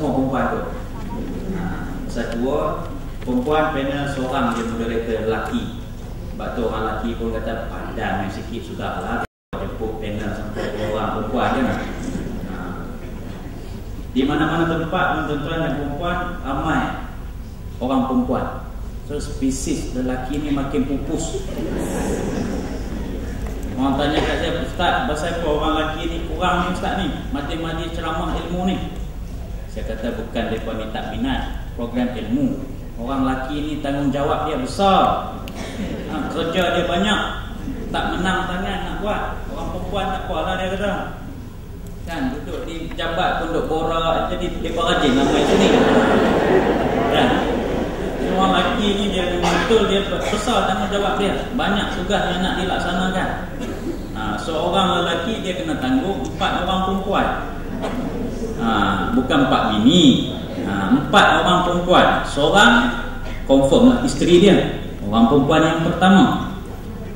semua perempuan tu. Pasal dua, perempuan panel seorang je moderator lelaki. Sebab tu orang lelaki pun kata pandang sikit sudah lah, jemput panel sampai 2 orang perempuan je lah. Di mana-mana tempat tuan-tuan dan perempuan ramai orang perempuan. So spesies lelaki ni makin pupus. Orang tanya kat saya, Ustaz, pasal apa orang lelaki ni kurang ni Ustaz ni, mati-mati ceramah ilmu ni? Saya kata bukan mereka ni tak minat program ilmu. Orang lelaki ni tanggungjawab dia besar, kerja dia banyak, tak menang tangan nak buat. Orang perempuan tak apalah dia kata, kan duduk di jabat pun duduk borak, jadi mereka rajin ramai sini kan. Orang lelaki ni dia betul, dia besar tanggungjawab dia, banyak tugas yang nak dilaksanakan. Seorang lelaki dia kena tanggung 4 orang perempuan. Bukan 4 bini, 4 orang perempuan. Seorang confirm lah isteri dia, orang perempuan yang pertama.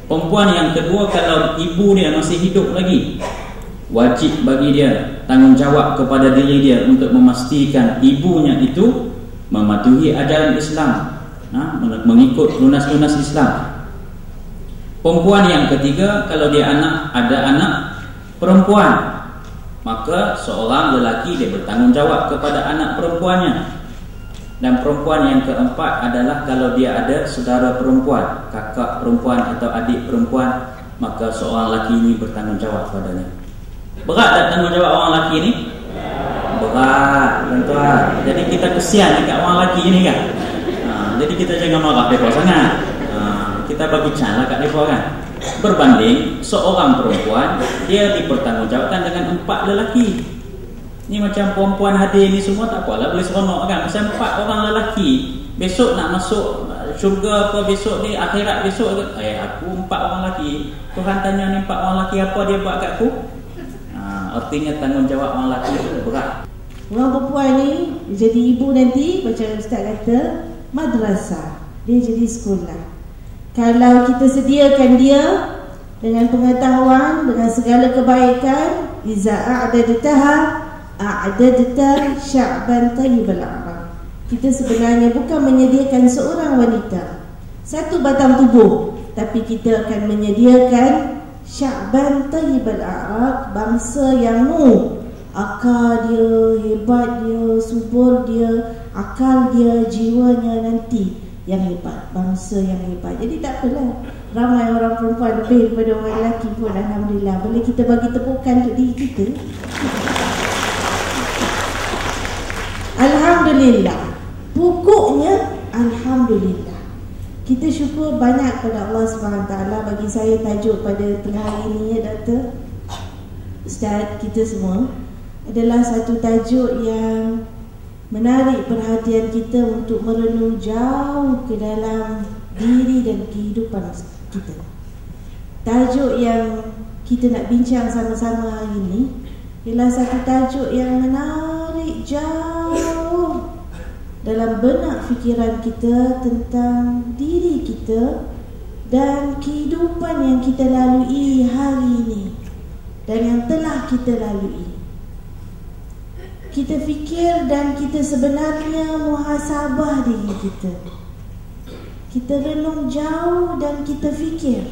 Perempuan yang kedua, kalau ibu dia masih hidup lagi, wajib bagi dia tanggungjawab kepada diri dia untuk memastikan ibunya itu mematuhi ajaran Islam, mengikut lunas-lunas Islam. Perempuan yang ketiga, kalau dia ada anak perempuan, maka seorang lelaki dia bertanggungjawab kepada anak perempuannya. Dan perempuan yang keempat adalah kalau dia ada saudara perempuan, kakak perempuan atau adik perempuan, maka seorang lelaki ini bertanggungjawab kepadanya. Berat tak tanggungjawab orang lelaki ni? Berat, tuan-tuan. Jadi kita kesian dekat orang lelaki ni kan. Jadi kita jangan marah mereka sangat. Kita bagi can lah kat mereka kan. Berbanding seorang perempuan, dia dipertanggungjawabkan dengan 4 lelaki. Ni macam perempuan hadir ni semua tak apalah, boleh seronok kan. Macam 4 orang lelaki, besok nak masuk syurga apa besok ni, akhirat besok, aku 4 orang lelaki. Tuhan tanya ni 4 orang lelaki apa dia buat kat aku? Artinya tanggungjawab orang lelaki itu berat. Orang perempuan ni jadi ibu nanti, macam Ustaz kata, madrasah. Dia jadi sekolah. Kalau kita sediakan dia dengan pengetahuan, dengan segala kebaikan, iza a'dadtaha a'dadta sya'ban tayyibal a'raq. Kita sebenarnya bukan menyediakan seorang wanita, satu batang tubuh, tapi kita akan menyediakan sya'ban tayyibal a'raq, bangsa yang akal dia hebat, dia subur, dia akal dia, jiwanya nanti yang hebat, bangsa yang hebat. Jadi tak apalah ramai orang perempuan lebih daripada orang lelaki pun, alhamdulillah. Boleh kita bagi tepukan untuk diri kita. Alhamdulillah. Pokoknya alhamdulillah. Kita syukur banyak kepada Allah SWT. Bagi saya tajuk pada tengah hari ini ya Doktor, Ustaz, kita semua, adalah satu tajuk yang menarik perhatian kita untuk merenung jauh ke dalam diri dan kehidupan kita. Tajuk yang kita nak bincang sama-sama hari ini ialah satu tajuk yang menarik jauh dalam benak fikiran kita tentang diri kita dan kehidupan yang kita lalui hari ini dan yang telah kita lalui. Kita fikir dan kita sebenarnya muhasabah diri kita. Kita renung jauh dan kita fikir.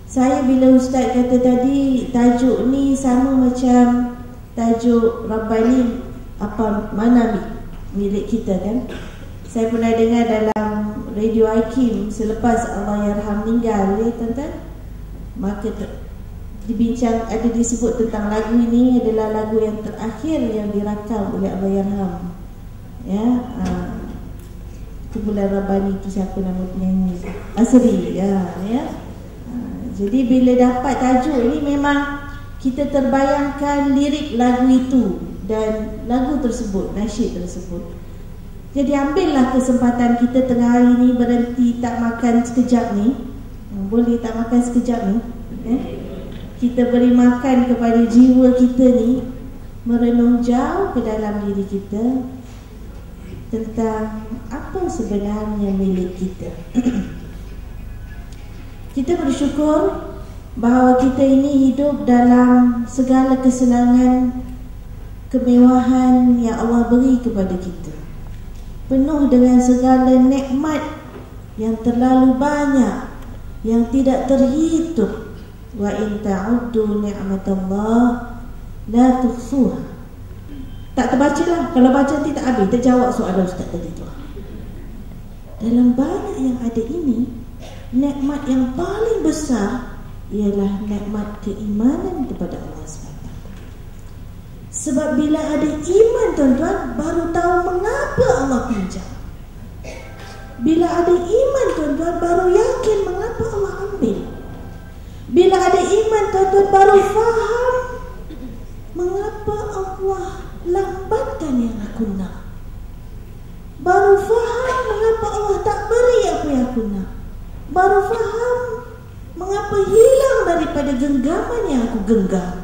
Saya bila Ustaz kata tadi tajuk ni sama macam tajuk Rabbani apa mana milik kita kan. Saya pernah dengar dalam Radio Hakim selepas Allahyarham meninggal ya tuan-tuan. Maka dibincang, ada disebut tentang lagu ini adalah lagu yang terakhir yang dirakam oleh Allahyarham. Ya, kumpulan Rabbani itu siapa nama penyanyi? Asri ya. Jadi bila dapat tajuk ini memang kita terbayangkan lirik lagu itu dan lagu tersebut, nasyid tersebut. Jadi ambillah kesempatan kita tengah hari ini berhenti tak makan sekejap ni. Boleh tak makan sekejap ni? Kita beri makan kepada jiwa kita ni, merenung jauh ke dalam diri kita tentang apa sebenarnya milik kita. Kita bersyukur bahawa kita ini hidup dalam segala kesenangan, kemewahan yang Allah beri kepada kita, penuh dengan segala nikmat yang terlalu banyak, yang tidak terhitung. Wa in ta'uddu ni'matallah la tuhsuha. Tak terbacalah. Kalau baca nanti tak habis. Terjawab soalan Ustaz tadi tu. Dalam banyak yang ada ini, nikmat yang paling besar ialah nikmat keimanan kepada Allah SWT. Sebab bila ada iman, tuan-tuan, baru tahu mengapa Allah pinjam. Bila ada iman, tuan-tuan, baru yakin mengapa Allah ambil. Bila ada iman, tuan-tuan, baru faham mengapa Allah lambatkan yang aku nak. Baru faham mengapa Allah tak beri apa yang aku nak. Baru faham mengapa hilang daripada genggaman yang aku genggam.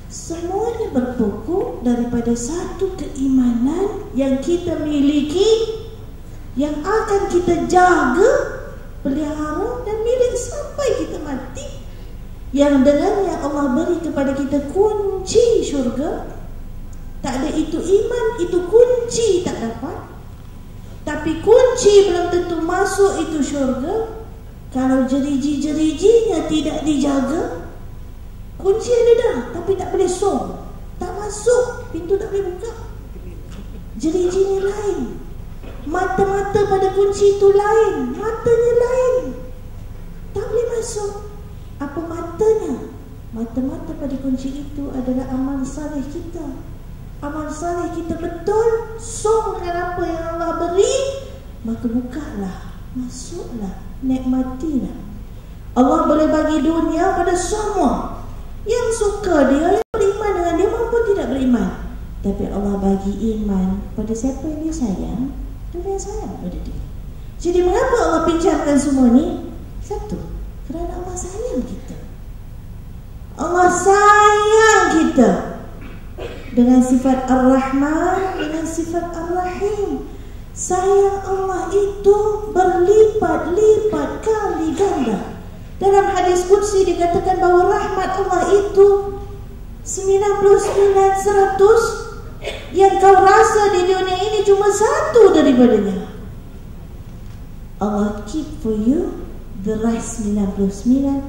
Semuanya berpokok daripada satu keimanan yang kita miliki, yang akan kita jaga, pelihara dan milik sampai kita mati. Yang dengannya Allah beri kepada kita kunci syurga. Tak ada itu iman, itu kunci tak dapat. Tapi kunci belum tentu masuk itu syurga kalau jeriji-jerijinya tidak dijaga. Kunci ada dah, tapi tak boleh song, tak masuk, pintu tak boleh buka. Jerijinya lain, mata-mata pada kunci itu lain, matanya lain, tak boleh masuk. Apa matanya? Mata-mata pada kunci itu adalah amal saleh kita. Amal saleh kita betul, song dengan apa yang Allah beri, maka bukalah, masuklah, nikmatilah. Allah boleh bagi dunia pada semua yang suka dia, yang beriman dengan dia maupun tidak beriman. Tapi Allah bagi iman pada siapa yang dia sayang, dan dia sayang pada dia. Jadi mengapa Allah pinjamkan semua ni? Satu, kerana Allah sayang kita. Allah sayang kita dengan sifat Ar-Rahman, dengan sifat Ar-Rahim. Sayang Allah itu berlipat-lipat kali ganda. Dalam hadis qudsi dikatakan bahawa rahmat Allah itu 99-100. Yang kau rasa di dunia ini cuma satu daripadanya. Allah keep for you the rest 99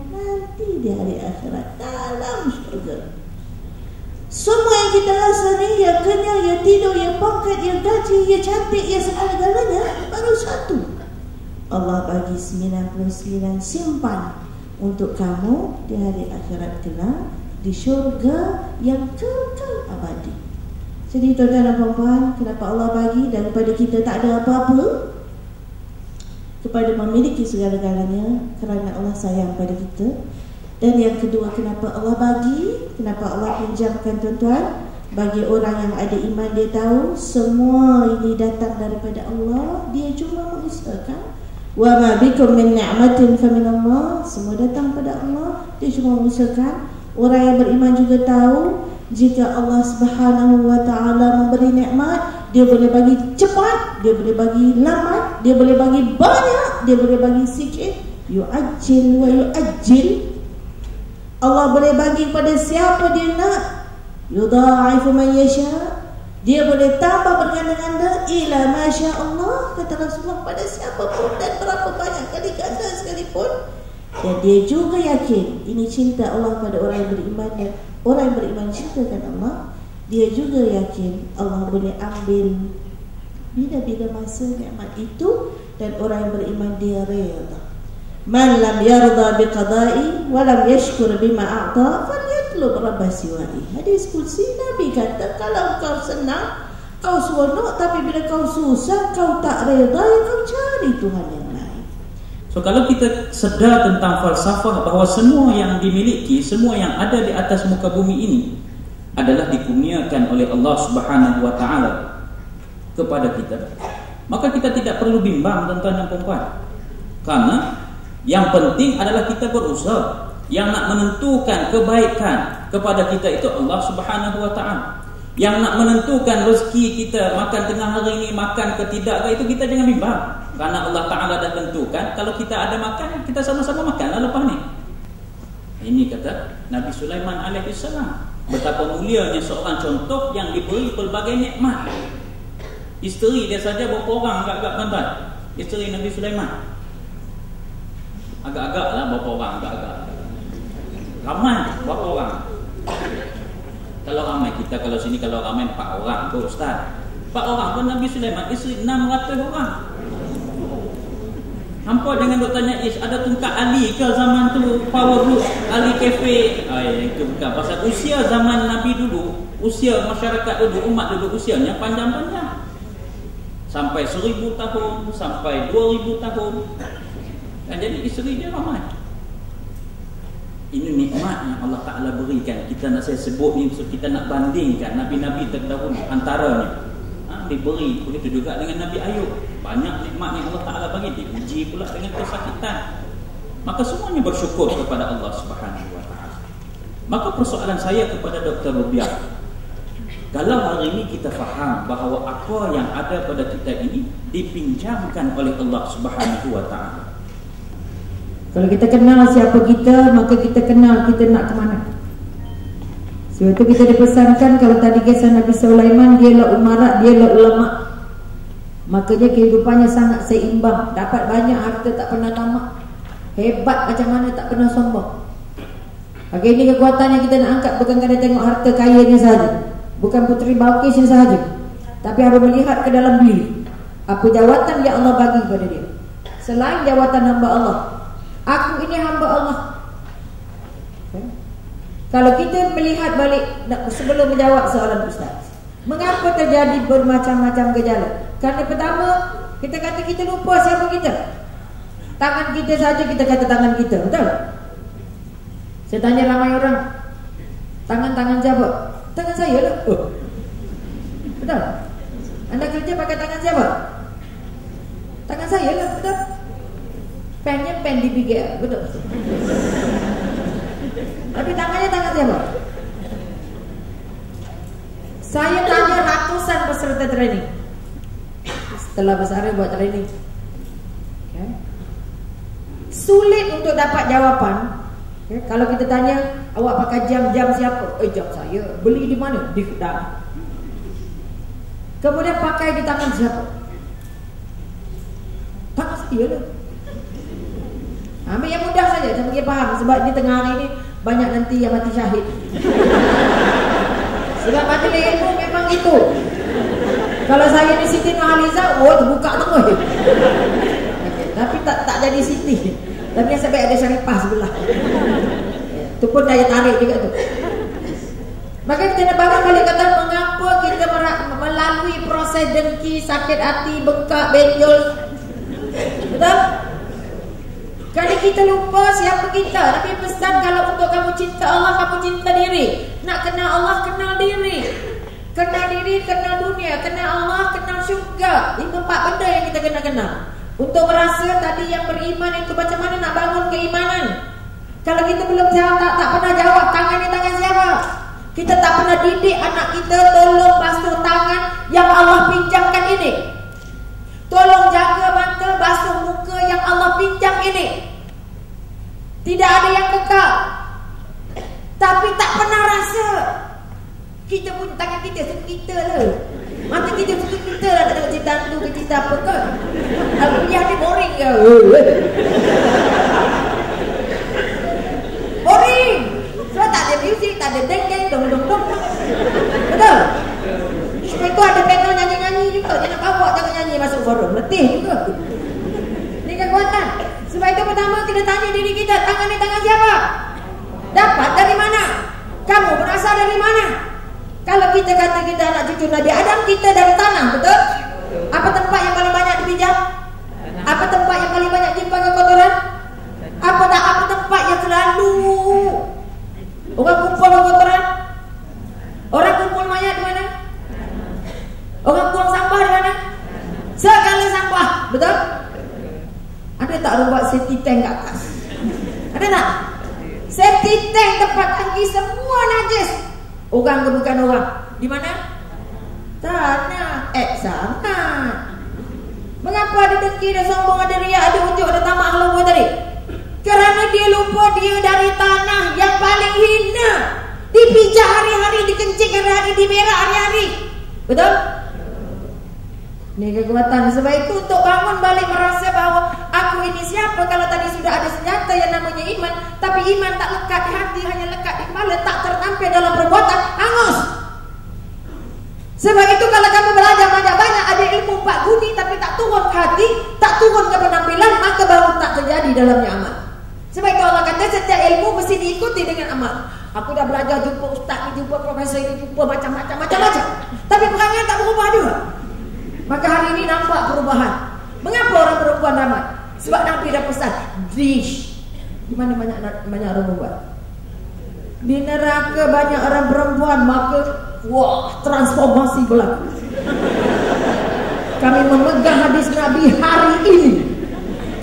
nanti di hari akhirat dalam syurga. Semua yang kita rasa ni, ya kenyang, ya tidur, ya pangkat, ya gaji, ya cantik, ya segala-galanya, baru satu. Allah bagi 99 simpan untuk kamu di hari akhirat kelak, di syurga yang kekal abadi. Jadi tuan-tuan dan puan-puan, kenapa Allah bagi daripada kita tak ada apa-apa kepada memiliki segala-galanya? Kerana Allah sayang pada kita. Dan yang kedua, kenapa Allah bagi, kenapa Allah pinjamkan, tuan-tuan? Bagi orang yang ada iman, dia tahu semua ini datang daripada Allah. Dia cuma mengusahakan. Wa ma bikum min ni'matin fa min Allah. Semua datang pada Allah. Dia cuma mengusahakan. Orang yang beriman juga tahu, jika Allah Subhanahu wa ta'ala memberi nikmat, dia boleh bagi cepat, dia boleh bagi lambat, dia boleh bagi banyak, dia boleh bagi sikit. Yu'ajjil wa yu'ajjil. Allah boleh bagi pada siapa dia nak. Yudha'ifu man yasha. Dia boleh tambah berganda-ganda ila masya Allah, kata Rasulullah, pada siapa pun dan berapa banyak kali ganda sekalipun. Dan dia juga yakin ini cinta Allah pada orang yang beriman, dan orang yang beriman cintakan Allah. Dia juga yakin Allah boleh ambil bila-bila masa nikmat itu, dan orang yang beriman dia reda. Man lam yarda biqada'i wa lam yashkur bima a'ta falyatlub rabbah siwa'i. Hadis qudsi, Nabi kata, kalau kau senang, kau seronok, tapi bila kau susah, kau tak reda, ya kau cari Tuhan yang lain. So kalau kita sedar tentang falsafah bahawa semua yang dimiliki, semua yang ada di atas muka bumi ini adalah dikurniakan oleh Allah Subhanahu wa ta'ala kepada kita, maka kita tidak perlu bimbang, tuan-tuan dan puan-puan. Karena yang penting adalah kita berusaha. Yang nak menentukan kebaikan kepada kita itu Allah Subhanahu wa ta'ala. Yang nak menentukan rezeki kita makan tengah hari ini, makan ke tidak ke, itu kita jangan bimbang. Karena Allah Ta'ala dah tentukan, kalau kita ada makan, kita sama-sama makanlah lepas ni. Ini kata Nabi Sulaiman alaihissalam. Betapa mulianya seorang contoh yang diberi pelbagai nikmat. Isteri dia saja berapa orang agak-agak tuan-tuan? Isteri Nabi Sulaiman agak-agak lah berapa orang, agak-agak ramai berapa orang? Kalau ramai kita, kalau sini kalau ramai 4 orang tu Ustaz, 4 orang pun Nabi Sulaiman isteri 600 orang. Hampa jangan duk tanya, ada tungkat Ali ke zaman tu, power root Ali cafe. Itu bukan. Pasal usia zaman Nabi dulu, usia masyarakat dulu, umat dulu usianya panjang-panjang. Sampai 1000 tahun, sampai 2000 tahun. Dan jadi isteri dia ramai. Ini nikmat yang Allah Ta'ala berikan. Kita nak saya sebut ni, so kita nak bandingkan Nabi-Nabi terdahulu antaranya. Diberi, begitu juga dengan Nabi Ayub. Banyak nikmat yang Allah Ta'ala bagi, diuji pula dengan kesakitan. Maka semuanya bersyukur kepada Allah Subhanahu Wa Ta'ala. Maka persoalan saya kepada Dr. Rubiah, kalau hari ini kita faham bahawa apa yang ada pada kita ini dipinjamkan oleh Allah Subhanahu Wa Ta'ala. Kalau kita kenal siapa kita, maka kita kenal kita nak ke mana. Sebab itu kita dipesankan, kalau tadi kisah Nabi Sulaiman, dialah umarat, dialah ulama. Makanya kehidupannya sangat seimbang. Dapat banyak harta, tak pernah tamak. Hebat macam mana, tak pernah sombong. Hari ini kekuatan yang kita nak angkat bukan kerana tengok harta kayanya sahaja, bukan Puteri Balqisnya sahaja, tapi harus melihat ke dalam diri. Apa jawatan yang Allah bagi kepada dia selain jawatan hamba Allah. Aku ini hamba Allah. Kalau kita melihat balik sebelum menjawab soalan Ustaz, mengapa terjadi bermacam-macam gejala? Kerana pertama, kita kata kita lupa siapa kita. Tangan kita saja kita kata tangan kita, betul? Saya tanya ramai orang, tangan siapa? Tangan saya lah. Betul? Anda kerja pakai tangan siapa? Tangan saya lah, betul? Pennya pen di bigel, betul? Tapi tangannya tangan siapa? Saya tanya ratusan peserta training. Setelah besar buat training, okay. Sulit untuk dapat jawapan. Okay. Kalau kita tanya, awak pakai jam siapa? Jam saya. Beli di mana? Di kedai. Kemudian pakai di tangan siapa? Tangan saya lah. Ambil yang mudah saja, saya bagi faham. Sebab di tengah hari ini banyak nanti yang mati syahid. Sebab majlis ilmu memang gitu. Kalau saya di Siti Nurhaliza, terbuka tengah. Okay. Tapi tak jadi Siti. Tapi yang sampai ada Syarifah sebelah. Itu pun daya tarik juga tu. Maka kita nak bangun balik kata, mengapa kita melalui proses dengki, sakit hati, bengkak, benjol. Betul? Kali kita lupa siapa kita. Tapi pesan, kalau untuk kamu cinta Allah, kamu cinta diri. Nak kenal Allah, kenal diri. Kenal diri, kenal dunia, kenal Allah, kenal syurga. Itu 4 benda yang kita kena kenal. Untuk merasa tadi yang beriman itu macam mana nak bangun keimanan. Kalau kita belum jawab, tak pernah jawab tangan ni tangan siapa. Kita tak pernah didik anak kita, tolong basuh tangan yang Allah pinjamkan ini. Tolong jaga mata, basuh muka yang Allah pinjam ini. Tidak ada yang kekal. Tapi tak pernah rasa. Kita pun tangan kita suka kita lah. Mata kita suka kita lah. Tak tengok cerita hantu ke cerita apa ke. Alhamdulillah ni boring ke? Boring. Sebab tak ada muzik, tak ada deng-deng, dong-dong-dong. Betul? Sebab itu ada panel nyanyi-nyanyi juga. Dia nak bawa jangan nyanyi masuk forum. Letih juga. Ini kekuatan. Sebab itu pertama kita tanya diri kita, tangan ni tangan siapa? Dapat dari mana? Kamu berasal dari mana? Kalau kita kata kita anak cucu Nabi Adam, kita dari tanah, betul? Apa tempat yang paling banyak dipijam? Apa tempat yang paling banyak jumpa kekotoran? Apa tempat yang selalu orang kumpul kekotoran? Orang kumpul mayat di mana? Orang buang sampah di mana? Segala sampah, betul? Ada tak orang buat safety tank kat atas? Ada tak? Safety tank tempat tangki semua najis. Orang ke bukan orang? Di mana? Tanah. Sangat. Mengapa ada dengki, ada sombong, ada riak, ada ujuk, ada tamak lupa tadi? Kerana dia lupa dia dari tanah yang paling hina, Dipijak hari-hari, dikencing hari-hari, diberak hari-hari. Betul? Ini kekuatan. Sebab itu untuk bangun balik merasa bahawa aku ini siapa. Kalau tadi sudah ada senjata yang namanya iman, tapi iman tak lekat di hati, hanya lekat di kepala, tak tertampil dalam perbuatan, hangus. Sebab itu kalau kamu belajar banyak-banyak, ada ilmu 4 guni tapi tak turun ke hati, tak turun ke penampilan, maka baru tak terjadi dalamnya amal. Sebab itu Allah kata setiap ilmu mesti diikuti dengan amal. Aku dah belajar, jumpa ustaz ni, jumpa profesor ni, jumpa macam-macam. Tapi perangai tak berubah juga. Maka hari ini nampak perubahan. Mengapa orang perempuan ramai? Sebab Nabi dah pesan dish. Di mana banyak orang perempuan? Di neraka banyak orang perempuan, maka wah, transformasi berlaku. Kami memegang hadis Nabi hari ini.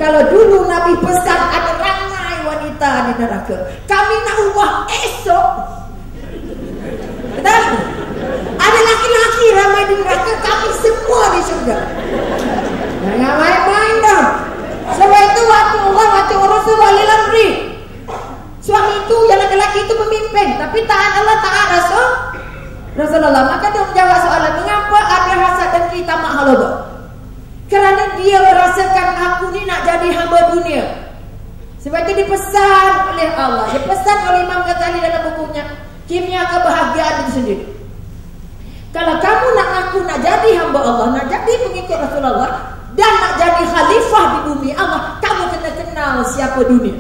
Kalau dulu Nabi pesan ada ramai wanita di neraka, kami nak ubah esok. Betul? Ada laki-laki ramai di neraka, kami semua di syurga. Jangan main-main dah. Sebab itu waktu Allah, waktu Rasulullah lilamri, suami itu yang laki-laki itu pemimpin, tapi taat Allah, taat Rasulullah. Maka dia menjawab soalan, mengapa ada hasad dan kita makhluk? Kerana dia merasakan aku ni nak jadi hamba dunia. Sebab itu dipesan oleh Allah, dipesan oleh Imam Ghazali dalam bukunya Kimia Kebahagiaan itu sendiri. Kalau kamu nak ngaku nak jadi hamba Allah, nak jadi pengikut Rasulullah, dan nak jadi khalifah di bumi Allah, kamu kena kenal siapa dunia.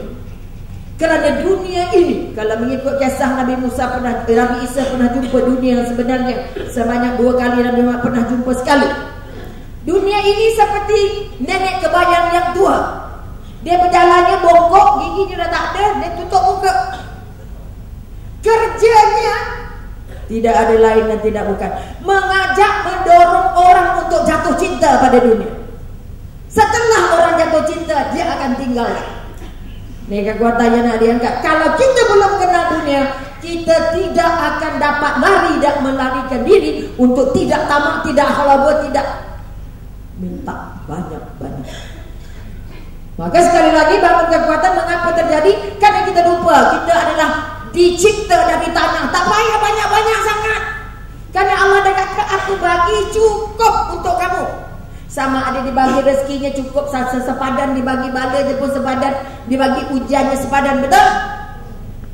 Kerana dunia ini, kalau mengikut kisah Nabi Isa pernah jumpa dunia yang sebenarnya sebanyak 2 kali, Nabi Muhammad pernah jumpa sekali. Dunia ini seperti nenek kebayang yang tua. Dia berjalannya bongkok, giginya dah tak ada, dia tutup muka. Kerjanya tidak ada lain dan tidak bukan mengajak, mendorong orang untuk jatuh cinta pada dunia. Setelah orang jatuh cinta, dia akan tinggal. Ini kekuatannya nak diangkat. Kalau kita belum kenal dunia, kita tidak akan dapat lari dan melarikan diri untuk tidak tamak, tidak halaba, tidak minta banyak-banyak. Maka sekali lagi bangun kekuatan. Mengapa terjadi? Karena kita lupa kita adalah dicipta dari tanah. Tak payah banyak-banyak sangat. Karena Allah dah kata aku bagi cukup untuk kamu. Sama ada dibagi rezekinya cukup sepadan, dibagi bala je pun sepadan, dibagi ujiannya sepadan. Betul?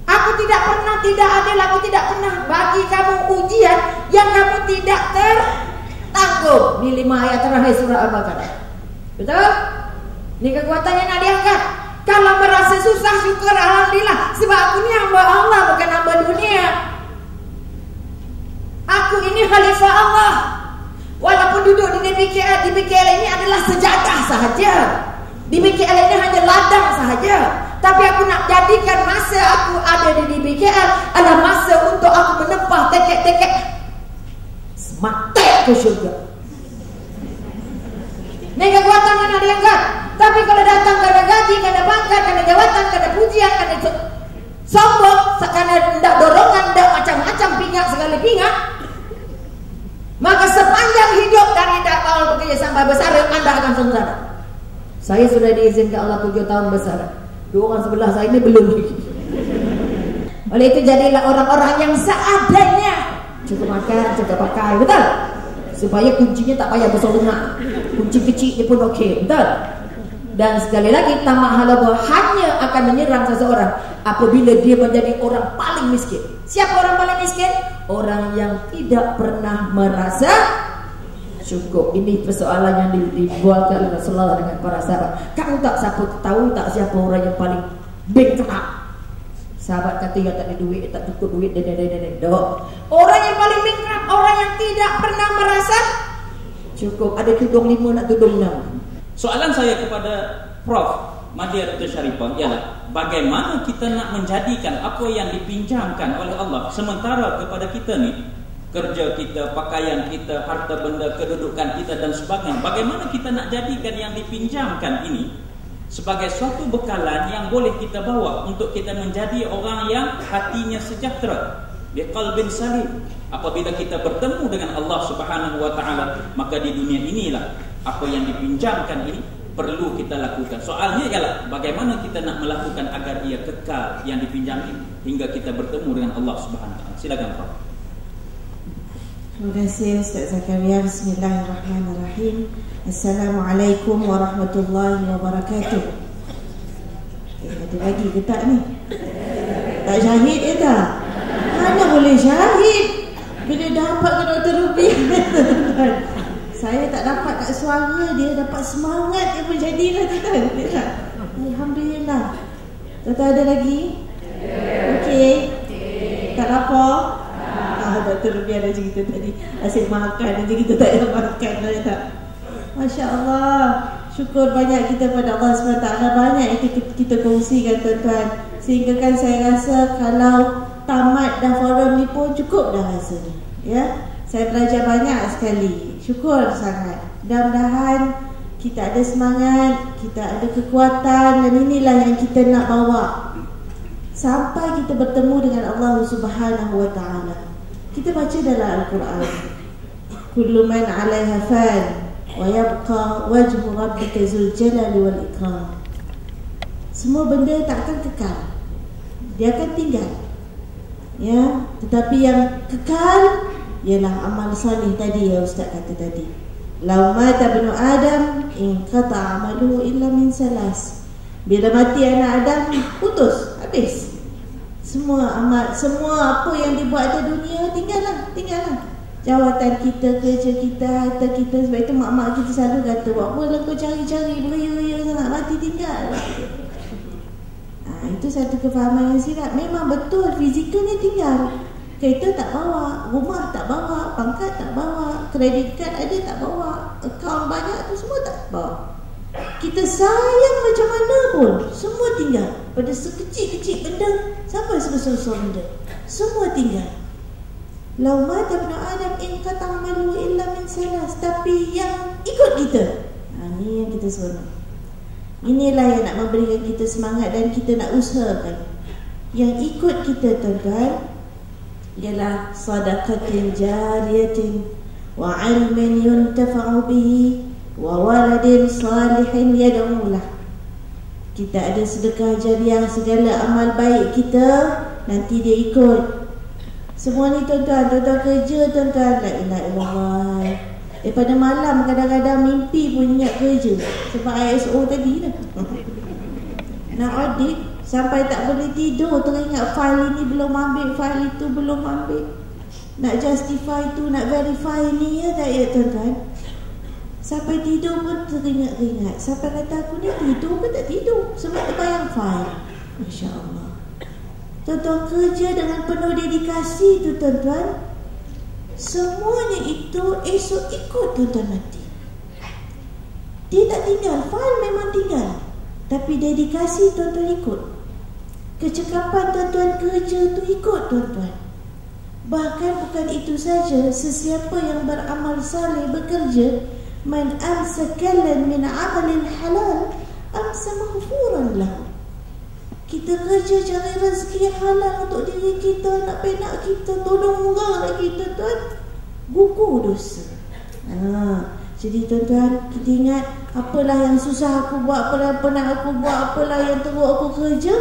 Aku tidak adil, aku tidak pernah bagi kamu ujian yang kamu tidak tertanggung. Ini 5 ayat terakhir surah Al-Baqarah. Betul? Ini kekuatan yang nak diangkat. Kalau merasa susah, syukur alhamdulillah. Sebab aku ni hamba Allah, bukan hamba dunia. Aku ini khalifah Allah. Walaupun duduk di BKL ini adalah sejadah sahaja. Di BKL ini hanya ladang sahaja. Tapi aku nak jadikan masa aku ada di BKL adalah masa untuk aku menempah tekek-tekek sematek ke syurga. Ini kekuatan yang nak diangkat. Tapi kalau datang kerana gaji, kerana pangkat, kerana jawatan, kerana pujian, kerana sombong, kerana tidak dorongan, tidak macam-macam pingat segala pingat, maka sepanjang hidup dari awal bekerja sampai besar, anda akan sengsara. Saya sudah diizinkan Allah 7 tahun besar. 2 orang sebelah saya ini belum. Oleh itu jadilah orang-orang yang seadanya. Cukup makan, cukup pakai, betul? Supaya kuncinya tak payah besar dengar. Kunci kecil dia pun okey, betul? Dan sekali lagi tamak halaba hanya akan menyerang seseorang apabila dia menjadi orang paling miskin. Siapa orang paling miskin? Orang yang tidak pernah merasa cukup. Ini persoalan yang dibuatkan oleh Rasulullah dengan para sahabat. Kamu tak tahu tak siapa orang yang paling bankrupt? Sahabat kata yang tak ada duit, tak cukup duit, orang yang paling bankrupt, orang yang tidak pernah merasa cukup. Ada tudung 5 nak tudung 6. Soalan saya kepada Prof. Madya Dr. Sharifah ialah bagaimana kita nak menjadikan apa yang dipinjamkan oleh Allah, sementara kepada kita ni kerja kita, pakaian kita, harta benda, kedudukan kita dan sebagainya, bagaimana kita nak jadikan yang dipinjamkan ini sebagai suatu bekalan yang boleh kita bawa untuk kita menjadi orang yang hatinya sejahtera, biqalbin salim. Apabila kita bertemu dengan Allah Subhanahu wa taala, maka di dunia inilah apa yang dipinjamkan ini perlu kita lakukan. Soalnya ialah bagaimana kita nak melakukan agar ia kekal yang dipinjami hingga kita bertemu dengan Allah Subhanahu Wa Taala. Silakan Pak. Terima kasih Ustaz Zakaria. Bismillahirrahmanirrahim. Assalamualaikum warahmatullahi wabarakatuh. Ada lagi ke tak ni? Tak syahid ke tak? Mana boleh syahid bila dapat ke Dr. Ruby? Saya tak dapat kat suara dia, dapat semangat dia pun jadilah tuan. Alhamdulillah. Tuan ada lagi? Okey. Tak apa. Dr. Ruby ada cerita tadi asyik makan aja, kita tak payah makan dah tak. Masya Allah. Syukur banyak kita pada Allah SWT. Banyak itu kita kongsikan tuan-tuan. Sehingga kan saya rasa kalau tamat dah forum ni pun cukup dah rasanya. Ya, saya belajar banyak sekali. Syukur sangat. Mudah-mudahan kita ada semangat, kita ada kekuatan, dan inilah yang kita nak bawa sampai kita bertemu dengan Allah Subhanahu Wa Taala. Kita baca dalam Al-Quran, kullu man 'alaiha fan wa yabqa wajhu rabbika zul jalali wal ikram. Semua benda tak akan kekal, dia akan tinggal. Ya, tetapi yang kekal ialah amal salih tadi ya Ustaz kata tadi. Lau mata ibnu Adam in qata amaluhu illa min salas. Bila mati anak Adam, putus, habis. Semua amal, semua apa yang dibuat di dunia tinggallah. Jawatan kita, kerja kita, harta kita. Sebab itu mak-mak kita selalu kata, buat apa lah kau cari-cari beria-ria sangat, mati tinggal. Itu satu kefahaman yang silap. Memang betul fizikalnya tinggal. Kereta tak bawa, rumah tak bawa, pangkat tak bawa, kredit kad ada tak bawa, akaun banyak tu semua tak bawa. Kita sayang macam mana pun, semua tinggal. Pada sekecil-kecil benda sampai sebesar-besar benda, semua tinggal. Lau mata ibnu Adam in qata amaluhu illa min salas. Tapi yang ikut kita, ni yang kita seronok. Inilah yang nak memberikan kita semangat dan kita nak usahakan. Yang ikut kita tuan-tuan ialah sadaqatin jariyatin wa 'ilmin yuntafa'u bihi wa waladin salihin yad'u lah. Kita ada sedekah jariah, segala amal baik kita nanti dia ikut. Semua ni tuan-tuan kerja tuan-tuan, la ilaha illallah. Daripada malam kadang-kadang mimpi pun ingat kerja. Sebab ISO tadi dah. Nak audit sampai tak boleh tidur, teringat fail ini belum ambil, fail itu belum ambil. Nak justify tu, nak verify ni ya tak ya tuan-tuan. Sampai tidur pun teringat-ingat. Sampai kata aku ni tidur ke tak tidur, sebab terbayang fail. Masya Allah. Tuan-tuan kerja dengan penuh dedikasi tu tuan-tuan. Semuanya itu esok ikut tuan-tuan mati. Dia tak tinggal, fail memang tinggal, tapi dedikasi tuan-tuan ikut. Kecekapan tuan-tuan kerja tu ikut tuan-tuan. Bahkan bukan itu saja, sesiapa yang beramal saleh bekerja, man amsa kallan min amalin halal amsa maghfuran lahu. Kita kerja cari rezeki halal untuk diri kita, nak penak kita, tolong orang lagi tuan-tuan, gugur dosa. Jadi tuan-tuan, kita ingat apalah yang susah aku buat, apalah yang penat aku buat, apalah yang teruk aku kerja.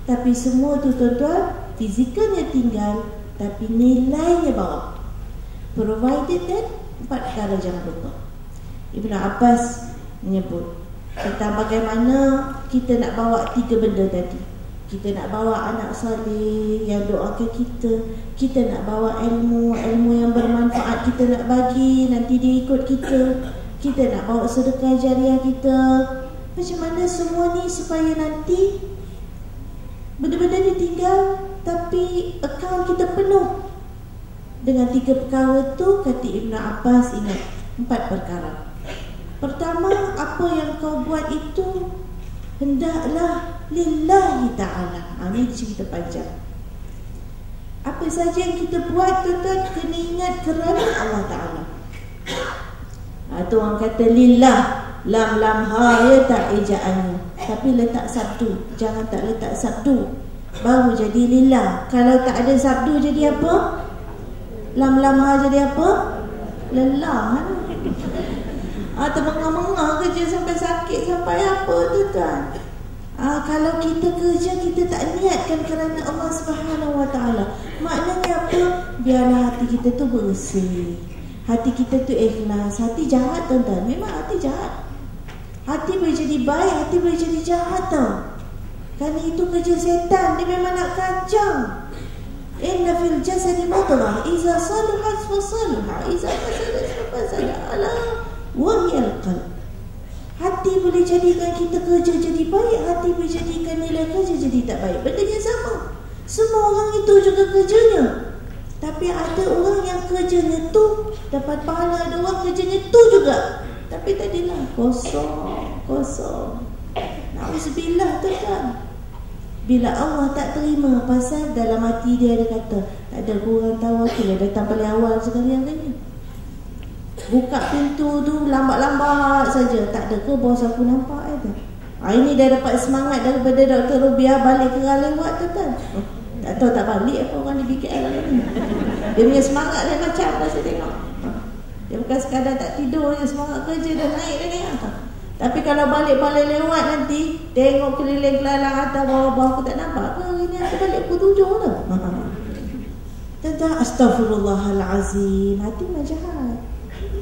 Tapi semua tu tuan-tuan, fizikalnya tinggal, tapi nilainya bawa. Provided that 4 perkara jangan lupa. Ibnu Abbas menyebut tentang bagaimana kita nak bawa 3 benda tadi. Kita nak bawa anak saleh yang doakan kita. Kita nak bawa ilmu yang bermanfaat kita nak bagi, nanti dia ikut kita. Kita nak bawa sedekah jariah kita. Macam mana semua ni supaya nanti benda-benda ni tinggal, tapi akaun kita penuh dengan 3 perkara tu. Kata Ibnu Abbas, ingat 4 perkara. Pertama, apa yang kau buat itu hendaklah lillahi ta'ala. Ini cerita panjang. Apa saja yang kita buat tuan-tuan, kena ingat kerana Allah Ta'ala. Tu orang kata lillah, lam ha ya tak ejaannya, tapi letak sabdu. Jangan tak letak sabdu, baru jadi lillah. Kalau tak ada sabdu jadi apa? Lam ha jadi apa? Lelah. Termengah-mengah kerja sampai sakit, sampai apa tu kan. Kalau kita kerja, kita tak niatkan kerana Allah Subhanahu Wa Taala, maknanya apa? Biarlah hati kita tu bersih, hati kita tu ikhlas. Hati jahat tuan-tuan, memang hati jahat. Hati boleh jadi baik, hati boleh jadi jahat tau. Kerana itu kerja setan, dia memang nak kacau. Inna fil jasadi mudghah, iza saluhat fa saluha, iza fasadat fa fasada, ala wa hiya al-qalb. Hati boleh jadikan kita kerja jadi baik, hati boleh jadikan nilai kerja jadi tak baik. Bendanya sama. Semua orang itu juga kerjanya. Tapi ada orang yang kerjanya tu dapat pahala, ada orang kerjanya tu juga, tapi tadilah kosong. Na'udzubillah tu kan. Bila Allah tak terima, pasal dalam hati dia ada kata, tak ada korang tahu aku lah datang paling awal sekali yang tanya. Buka pintu tu lambat-lambat saja, tak ada ke bos aku nampak ada. Ini dah dapat semangat daripada Dr. Rubiah balik ke lewat tu kan. Tak tahu tak balik apa orang di BKL ni. Dia punya semangat lain macam dah saya tengok. Dia bukan sekadar tak tidur je, semangat kerja dah naik dah ni. Tapi kalau balik-balik lewat nanti, tengok keliling kelalang atas bawah-bawah, aku tak nampak ke hari ni aku balik pukul 7 tu. Tentang astaghfirullahalazim, hati memang jahat.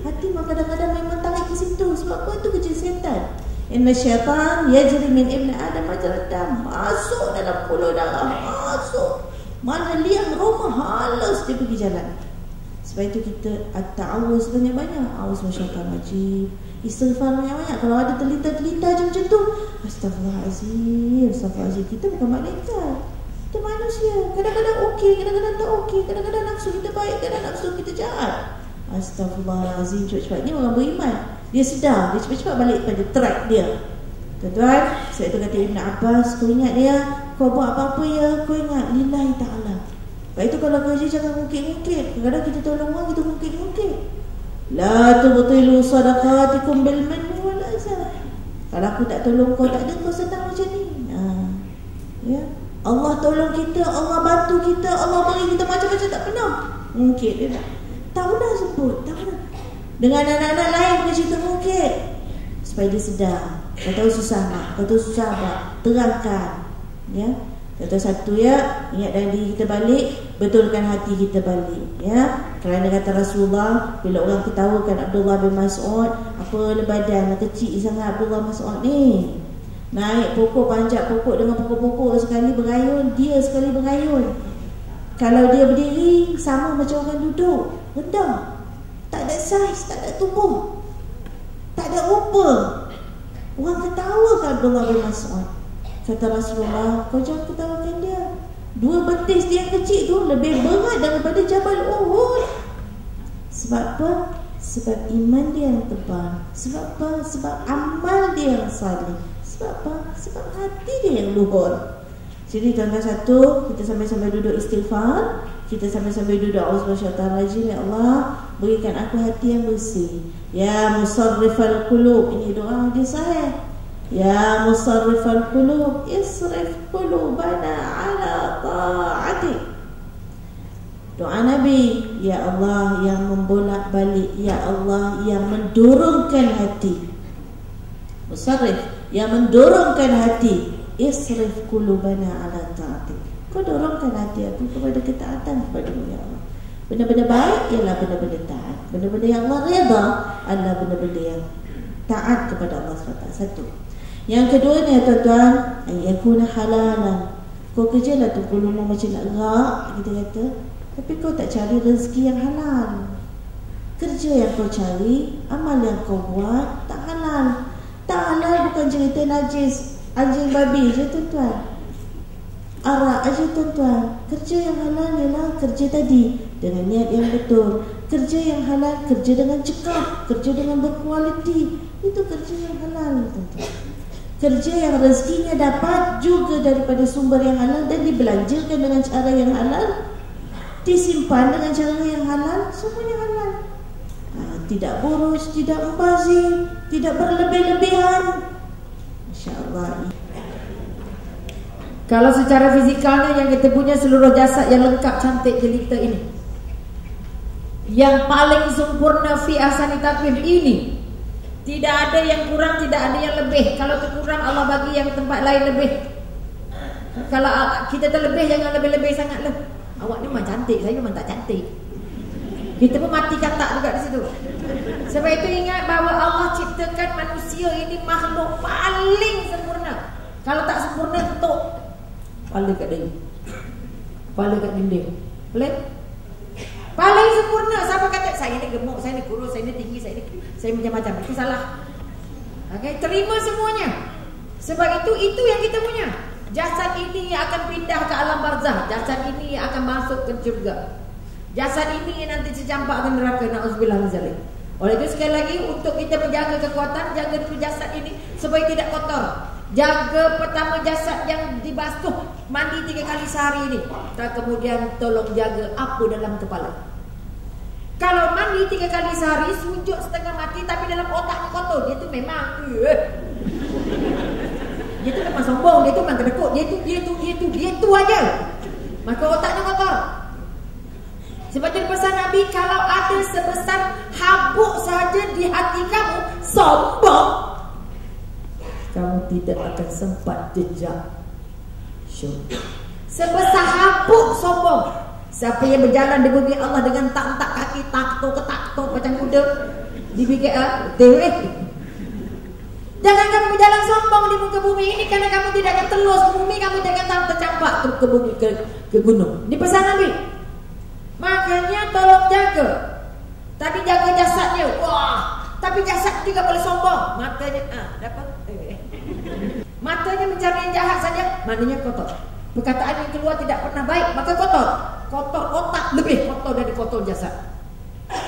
Hati memang kadang-kadang memang tarik ke situ. Sebab apa? Itu kerja setan. Inna syaitan yajri min ibn Adam majrad dam. Masuk dalam puluh darah, masuk. Mana liang rumah halus dia pergi jalan. Sebab itu kita at-ta'awuz banyak-banyak. A'udzu bisyaitanir rajim. Istighfar banyak-banyak. Kalau ada terlintas-terlintas macam tu, Astaghfirullahalazim. Kita bukan malaikat, kita manusia. Kadang-kadang okey, kadang-kadang tak okey. Kadang-kadang nafsu kita baik, kadang-kadang nafsu kita jahat. Astaghfirullahalazim. Cepat-cepat ni orang beriman, dia sedar, dia cepat-cepat balik pada track dia. Tuan-tuan, saya tu kata Ibn Abbas, kau ingat dia, kau buat apa-apa ya, kau ingat lillahi ta'ala. Lepas itu kalau kerja jangan mungkit-mungkit. Kadang-kadang kita tolong orang, kita mungkit-mungkit. La tubtilu sadaqatikum bil manni wal azab. Kalau aku tak tolong kau, tak ada kau senang macam ni. Ya, Allah tolong kita, Allah bantu kita, Allah beri kita macam-macam tak pernah mungkit dia tak. Tak pernah sebut, tak pernah. Dengan anak-anak lain pun cerita mungkit, supaya dia sedar. Kau tahu susah mak, kau tahu susah abang, terangkan. Ya, kau tahu satu ya, ingat dalam diri kita balik, betulkan hati kita balik. Ya, kerana kata Rasulullah, bila orang ketawakan Abdullah bin Mas'ud, apa badan kecil sangat Abdullah Mas'ud ni. Naik pokok, panjat pokok dengan pokok-pokok sekali berayun, dia sekali berayun. Kalau dia berdiri sama macam orang duduk, rendah. Tak ada saiz, tak ada tubuh, tak ada rupa. Orang ketawakan Abdullah bin Mas'ud. Kata Rasulullah, kau jangan ketawakan dia. 2 betis dia yang kecil tu lebih berat daripada Jabal Uhud. Sebab apa? Sebab iman dia yang tebal. Sebab apa? Sebab amal dia yang salih. Sebab apa? Sebab hati dia yang luhur. Jadi tuan-tuan, satu, kita sampai-sampai duduk istighfar, kita sampai-sampai duduk auzubillahiminasyaitanirrajim. Ya Allah, berikan aku hati yang bersih. Ya musarrifal qulub, ini doa dia sahih. Ya musarrifal qulub, isrif qulubana ala ta'atik. Doa Nabi, ya Allah yang membolak-balik, ya Allah yang mendorongkan hati. Musarrif, yang mendorongkan hati. Isrif qulubana ala ta'atik. Kau dorongkan hati aku kepada ketaatan kepada-Mu ya Allah. Benda-benda baik ialah benda-benda taat. Benda-benda yang Allah redha adalah benda-benda yang taat kepada Allah SWT. Satu. Yang kedua ni tuan-tuan, ayakuna halalan. Kau kerjalah tu kulummu macam nak gerak, kita kata, tapi kau tak cari rezeki yang halal. Kerja yang kau cari, amal yang kau buat tak halal. Tak halal bukan cerita najis anjing babi je tuan-tuan, arak aja tuan-tuan. Kerja yang halal ialah kerja tadi dengan niat yang betul. Kerja yang halal, kerja dengan cekap, kerja dengan berkualiti. Itu kerja yang halal tuan-tuan. Kerja yang rezekinya dapat juga daripada sumber yang halal dan dibelanjakan dengan cara yang halal, disimpan dengan cara yang halal, semuanya halal. Tidak boros, tidak membazir, tidak berlebih-lebihan. Masya-Allah. Kalau secara fizikalnya yang kita punya seluruh jasad yang lengkap cantik jelita ini, yang paling sempurna fi ahsani taqwim ini, Tidak ada yang kurang, tidak ada yang lebih. Kalau terkurang Allah bagi yang tempat lain lebih. Kalau kita terlebih, jangan lebih-lebih sangat lah. Awak ni memang cantik, saya memang tak cantik. Kita pun mati katak juga di situ. Sebab itu ingat bahawa Allah ciptakan manusia ini makhluk paling sempurna. Kalau tak sempurna, tutup kepala kat dinding, kepala kat dinding. Boleh? Paling sempurna. Siapa kata saya ni gemuk, saya ni kurus, saya ni tinggi, saya macam-macam. Itu salah. Okay? Terima semuanya. Sebab itu yang kita punya. Jasad ini yang akan pindah ke alam barzah. Jasad ini yang akan masuk ke syurga. Jasad ini yang nanti tercampak ke neraka. Na'udzubillah min zalik. Oleh itu sekali lagi, untuk kita menjaga kekuatan, jaga dulu jasad ini supaya tidak kotor. Jaga pertama jasad yang dibasuh, mandi 3 kali sehari ini. Dan kemudian tolong jaga apa dalam kepala. Kalau mandi 3 kali sehari, sujud setengah mati tapi dalam otaknya kotor, dia tu memang dia tu memang sombong, dia tu memang kedekut, dia tu aja. Maka otaknya kotor. Sebab itu pesan Nabi, kalau ada sebesar habuk saja di hati kamu sombong, kamu tidak akan sempat jejak syurga. Sebesar habuk sombong. Siapa yang berjalan di bumi Allah dengan tak kaki, takto macam kuda di BKA, jangan kamu berjalan sombong di muka bumi ini, karena kamu tidak akan terus ke bumi, kamu tidak akan tercampak ke bumi, ke gunung. Ini pesan Nabi. Makanya tolong jaga. Tadi jaga jasadnya. Wah, tapi jasad juga boleh sombong. Matanya dapat. Matanya mencari yang jahat saja, mananya kotor. Perkataan yang keluar tidak pernah baik, maka kotor. Kotor otak lebih kotor dari kotor jasad.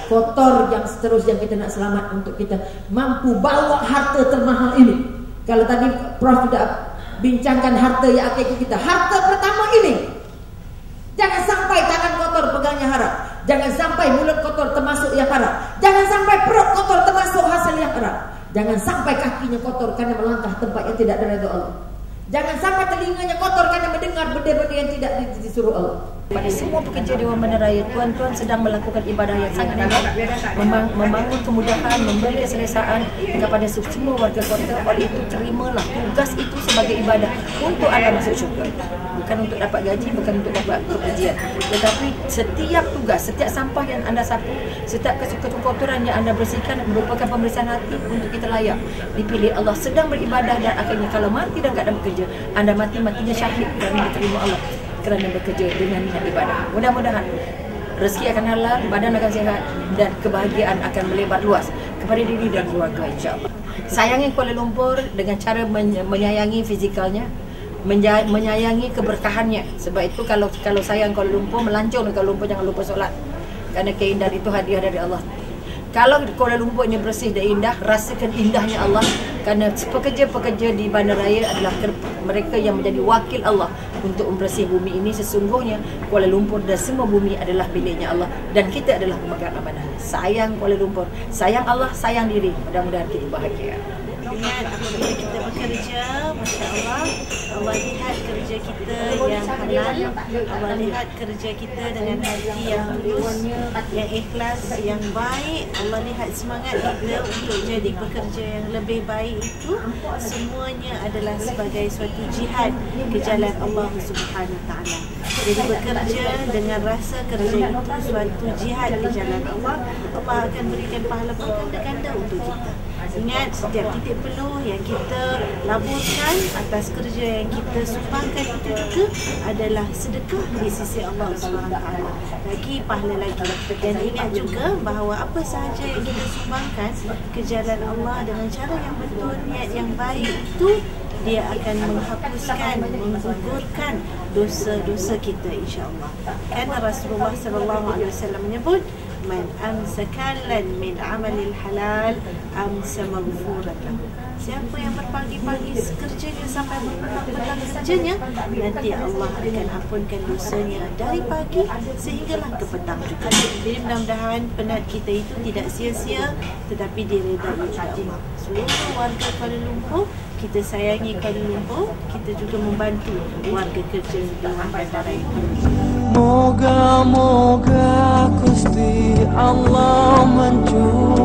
Kotor yang seterusnya kita nak selamat untuk kita mampu bawa harta termahal ini. Kalau tadi Prof sudah bincangkan harta yang akan kita. Harta pertama ini, jangan sampai tangan kotor pegangnya haram. Jangan sampai mulut kotor termasuk yang haram. Jangan sampai perut kotor termasuk hasil yang haram. Jangan sampai kakinya kotor karena melangkah tempat yang tidak diridhoi Allah. Jangan sampai telinganya kotor karena mendengar benda-benda yang tidak disuruh Allah. Pada semua pekerja Dewan Bandar Raya, tuan-tuan sedang melakukan ibadah yang sangat hebat, membangun kemudahan, memberi keselesaan kepada semua warga kota. Oleh itu, terimalah tugas itu sebagai ibadah untuk anda masuk syurga. Bukan untuk dapat gaji, bukan untuk dapat kepujian, tetapi setiap tugas, setiap sampah yang anda sapu, setiap kekotoran yang anda bersihkan merupakan pemeriksaan hati untuk kita layak dipilih Allah sedang beribadah. Dan akhirnya kalau mati dan tak ada bekerja, anda mati-matinya syahid kerana diterima Allah, kerana bekerja dengan niat ibadah. Mudah-mudahan rezeki akan halal, badan akan sihat, dan kebahagiaan akan melebar luas kepada diri dan keluarga, insya-Allah. Sayangi Kuala Lumpur dengan cara menyayangi fizikalnya, menyayangi keberkahannya. Sebab itu kalau sayang Kuala Lumpur, melancong di Kuala Lumpur, jangan lupa solat, kerana keindahan itu hadiah dari Allah. Kalau Kuala Lumpur ini bersih dan indah, rasakan indahnya Allah. Kerana pekerja-pekerja di bandaraya adalah mereka yang menjadi wakil Allah untuk membersih bumi ini. Sesungguhnya Kuala Lumpur dan semua bumi adalah miliknya Allah, dan kita adalah pemegang amanah. Sayang Kuala Lumpur, sayang Allah, sayang diri. Mudah-mudahan kita bahagia. Ingat apabila kita bekerja, Masya Allah, Allah lihat kerja kita yang halal, Allah lihat kerja kita dengan hati yang tulus, yang ikhlas, yang baik. Allah lihat semangat kita untuk jadi pekerja yang lebih baik. Itu semuanya adalah sebagai suatu jihad ke jalan Allah Subhanahu Wa Taala. Jadi bekerja dengan rasa kerja itu suatu jihad ke jalan Allah, Allah akan berikan pahala berganda-ganda untuk kita. Ingat, setiap titik peluh yang kita laburkan atas kerja yang kita sumbangkan itu juga adalah sedekah di sisi Allah SWT. Lagi pahala lagi. Dan ingat juga bahawa apa sahaja yang kita sumbangkan ke jalan Allah dengan cara yang betul, niat yang baik itu, dia akan menghapuskan, menggugurkan dosa-dosa kita, insya-Allah. Kerana Rasulullah SAW menyebut, man amsakalan min amalil halal amsa maghfuran lahu. Siapa yang berpagi-pagi kerjanya sampai petang kerjanya, nanti Allah akan ampunkan dosanya dari pagi sehinggalah ke petang juga. Jadi mudah-mudahan penat kita itu tidak sia-sia, tetapi diredai oleh Allah. Seluruh warga Kuala Lumpur, kita sayangi Kuala Lumpur, kita juga membantu warga kerja Dewan Bandar Raya. Moga-moga Gusti Allah menjunjung